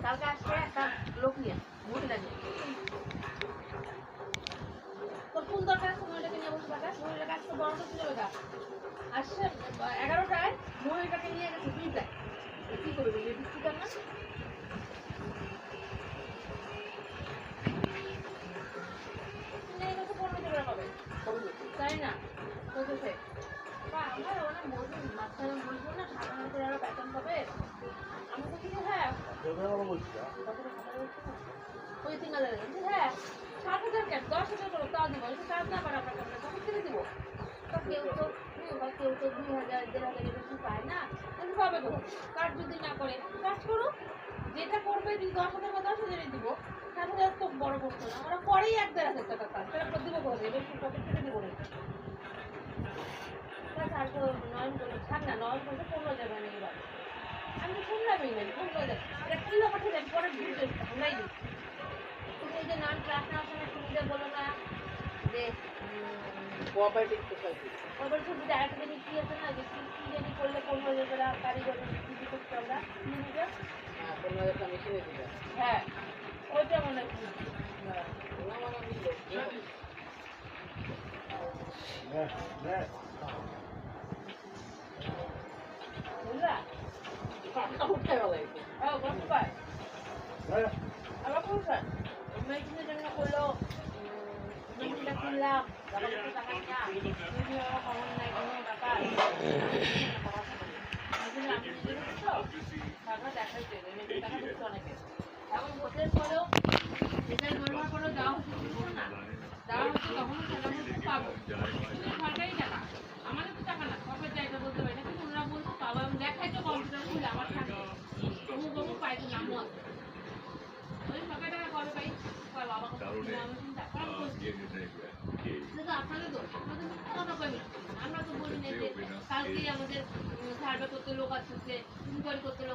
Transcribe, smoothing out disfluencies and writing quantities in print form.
কালকে আসবে একটা লোক নিয়ে মহিলা নিয়ে তোর কোন দরকার আছে মহিলাকে নিয়ে বসে থাকা মহিলাকে আসতে বড় করতে যাবে গা আসছে 11টায় মহিলাকে নিয়ে গেছে 2টায় কি করবে বিক্রি কর না তাই না বলতেছে আমার ওরা বলছে মাঝখানে বলবো না 7,000 বেতন পাবে আমি তো কিছু হ্যাঁ ওই 3,000 হ্যাঁ 7,000 কেন 10,000 করো তাও দিব কাজ না পারে আপনার কাছে তখন ছেড়ে দিব তো কেউ তো 2,000 1,500 বেশি পায় না কিন্তু পাবে তো কাজ যদি না করে কাজ করো যেটা করবে যদি 10,000 বা 10,000 দিব 7,000 তো বড় করতো না ওরা করেই 1,500 টাকা কাজ সেটা দিব করে বেশি পকেট থেকে দিব না আর তো নয়ন করে থাক না নয়ন করে 15,000 মানে এবার আমি তো শুনলামই না 15,000 এটা কিলো পাঠিয়ে দেন পরে বুঝতে নাই দিই তুমি এই যে নন ক্লাস নেওয়ার সময় তুমি যে বলো না যে কোঅপারেটিভ সোসাইটি আরেকটা জিনিস কি আছে না যে কি জানি করলে 15,000 টাকা কারিগর কি করতে আমরা 15,000 টাকা মেশিনে দিবে হ্যাঁ ওইটা মনে হয় বুঝলা উঠতে হবে বলতে পার আবার কোনটা মেশিনের জন্য করলো মেশিনটা কিনলাম টাকা খবর নাই কোনো ব্যাপার টাকা দেখাইছে টাকা দিচ্ছে অনেকে এখন ভোটের পরেও এটার ব্যবহার করেও দেওয়া হচ্ছে না দেওয়া হচ্ছে তখন সেটা বলতে পাবো সরকারি টাকা আমাদের তো টাকা না সরকার জায়গা বলতে পারি না কিন্তু ওরা বলতে পাবো এবং দেখাই তো কম্পিউটার খুলে আমার থাকে তবু বলবো পাইতে নামও আছে ওই সরকারি টাকা কবে পাই বাবা আপনাদের দোষ আপনাদের কথা কইবে আমরা তো বলি না যে কালকে আমাদের সার্ভে করতে লোক আসছে ইনকোয়ারি করতে লোক